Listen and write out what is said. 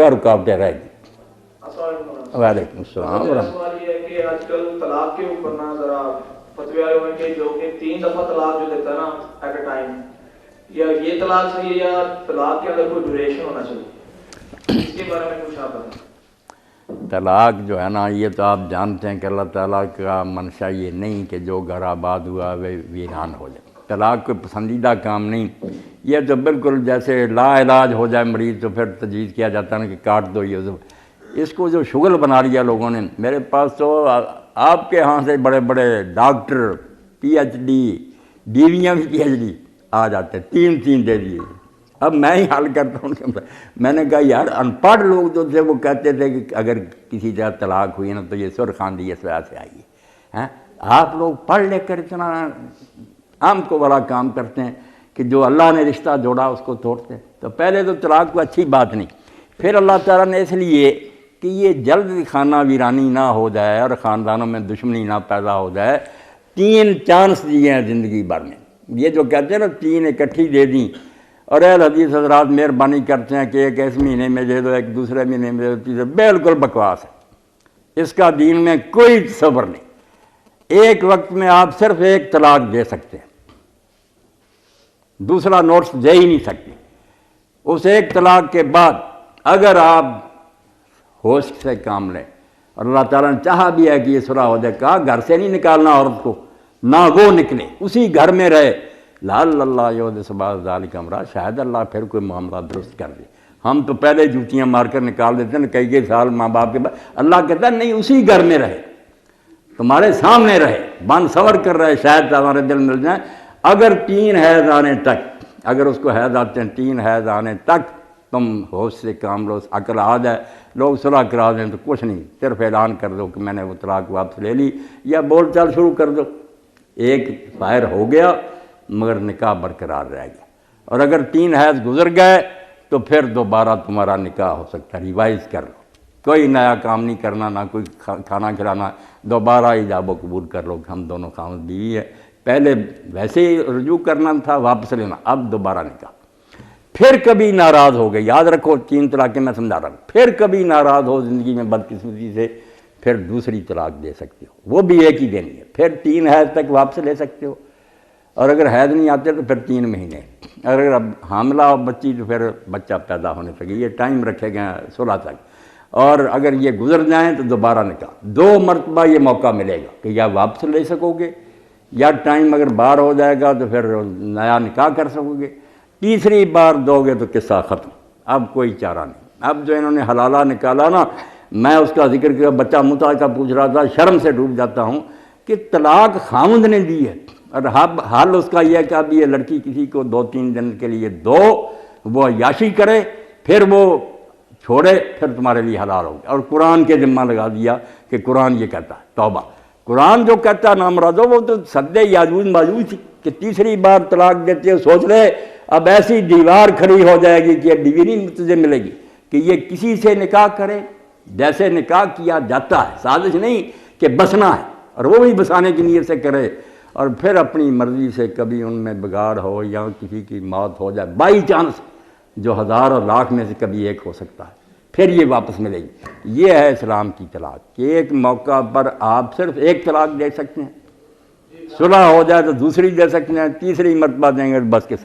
جگہ رکاوٹیں رہ گی۔ وعلیکم السلام میرا سوال یہ ہے کہ آج کل طلاق کے اوپر نا ذرا فتوی آئے ہوئے کہ جو کہ 3 دفعہ طلاق جو دیتا ہے نا ایٹ اے ٹائم، یا یہ طلاق صحیح ہے یا طلاق کے اندر کوئی ڈیوریشن ہونا چاہیے، اس کے بارے میں کچھ آپ بتائیں۔ طلاق جو ہے نا، یہ تو آپ جانتے ہیں کہ اللہ تعالیٰ کا منشا یہ نہیں کہ جو گھر آباد ہوا وہ ویران ہو جائے۔ طلاق کوئی پسندیدہ کام نہیں، یہ تو بالکل جیسے لا علاج ہو جائے مریض تو پھر تجویز کیا جاتا ہے نا کہ کاٹ دو۔ یہ اس کو جو شغل بنا لیا لوگوں نے، میرے پاس تو آپ کے ہاں سے بڑے بڑے ڈاکٹر پی ایچ ڈی، بیویاں بھی پی ایچ ڈی آ جاتے ہیں، 3 دے دیے۔ اب میں ہی حل کرتا ہوں، میں نے کہا یار ان پڑھ لوگ جو تھے وہ کہتے تھے کہ اگر کسی جگہ طلاق ہوئی نا تو یہ سرخ آندھی اس وجہ سے آئی ہے۔ آپ لوگ پڑھ لے کر اتنا عام کو بڑا کام کرتے ہیں کہ جو اللہ نے رشتہ جوڑا اس کو توڑتے ہیں۔ تو پہلے تو طلاق کو اچھی بات نہیں، پھر اللہ تعالیٰ نے اس لیے کہ یہ جلد خانہ ویرانی نہ ہو جائے اور خاندانوں میں دشمنی نہ پیدا ہو جائے، 3 چانس دیے ہیں زندگی بھر میں۔ یہ جو کہتے ہیں نا 3 اکٹھی دے دیں، اور اہل حدیث حضرات مہربانی کرتے ہیں کہ ایک اس مہینے میں دے دو، ایک دوسرے مہینے میں دے دو، تیسرے، بالکل بکواس ہے۔ اس کا دین میں کوئی تصور نہیں۔ ایک وقت میں آپ صرف 1 طلاق دے سکتے ہیں، دوسرا نوٹس دے ہی نہیں سکتے۔ اس 1 طلاق کے بعد اگر آپ ہوش سے کام لیں، اور اللہ تعالیٰ نے چاہا بھی ہے کہ یہ صلح ہو جائے، کہا گھر سے نہیں نکالنا عورت کو، نہ وہ نکلے، اسی گھر میں رہے، لعل اللہ یحدث بعد ذلک امرا، شاید اللہ پھر کوئی معاملہ درست کر دے۔ ہم تو پہلے جوتیاں مار کر نکال دیتے ہیں کئی سال ماں باپ کے بعد، اللہ کہتا ہے نہیں، اسی گھر میں رہے، تمہارے سامنے رہے، بن سور کر رہے، شاید تمہارے دل مل جائیں۔ اگر 3 حیض آنے تک، اگر اس کو حیض آتے ہیں 3 حیض آنے تک تم ہوش سے کام لو، عقل آ جائے، لوگ صلح کرا دیں تو کچھ نہیں، صرف اعلان کر دو کہ میں نے وہ طلاق واپس لے لی، یا بول چال شروع کر دو، ایک فائر ہو گیا مگر نکاح برقرار رہ گیا۔ اور اگر 3 حیض گزر گئے تو پھر دوبارہ تمہارا نکاح ہو سکتا ہے، ریوائز کر لو، کوئی نیا کام نہیں کرنا، نہ کوئی کھانا کھلانا، دوبارہ ایجاب و قبول کر لو کہ ہم دونوں خاوند بیوی ہے۔ پہلے ویسے ہی رجوع کرنا تھا، واپس لینا، اب دوبارہ نکاح۔ پھر کبھی ناراض ہو گئے، یاد رکھو 3 طلاقیں میں سمجھا رہا ہوں، پھر کبھی ناراض ہو زندگی میں بدقسمتی سے، پھر دوسری طلاق دے سکتے ہو، وہ بھی ایک ہی دینی ہے، پھر 3 حیض تک واپس لے سکتے ہو، اور اگر حیض نہیں آتے تو پھر 3 مہینے، اگر اب حاملہ ہو بچی تو پھر بچہ پیدا ہونے تک، یہ ٹائم رکھے گئے ہیں 16 تک، اور اگر یہ گزر جائیں تو دوبارہ نکاح، 2 مرتبہ یہ موقع ملے گا کہ یا واپس لے سکو گے، یا ٹائم اگر بار ہو جائے گا تو پھر نیا نکاح کر سکو گے، تیسری بار دو گے تو قصہ ختم، اب کوئی چارہ نہیں۔ اب جو انہوں نے حلالہ نکالا نا، میں اس کا ذکر کیا، بچہ متع کا پوچھ رہا تھا، شرم سے ڈوب جاتا ہوں کہ طلاق خاوند نے دی ہے، اور حال اس کا یہ ہے کہ اب یہ لڑکی کسی کو 2-3 دن کے لیے دو، وہ عیاشی کرے، پھر وہ چھوڑے، پھر تمہارے لیے حلال ہوگا، اور قرآن کے ذمہ لگا دیا کہ قرآن یہ کہتا ہے۔ توبہ، قرآن جو کہتا ہے نامرادو، وہ تو سد یاجوج ماجوج تھی کہ تیسری بار طلاق دیتے ہو، سوچ لے اب ایسی دیوار کھڑی ہو جائے گی کہ بیوی نہیں تجھے ملے گی، کہ یہ کسی سے نکاح کرے جیسے نکاح کیا جاتا ہے، سازش نہیں کہ بسنا ہے، اور وہ بھی بسانے کی نیت سے کرے، اور پھر اپنی مرضی سے کبھی ان میں بگاڑ ہو یا کسی کی موت ہو جائے، بائی چانس، جو 1000 اور لاکھ میں سے کبھی ایک ہو سکتا ہے، پھر یہ واپس ملے گی۔ یہ ہے اسلام کی طلاق کہ ایک موقع پر آپ صرف 1 طلاق دے سکتے ہیں، صلح ہو جائے تو دوسری دے سکتے ہیں، تیسری مرتبہ دیں گے بس کے ساتھ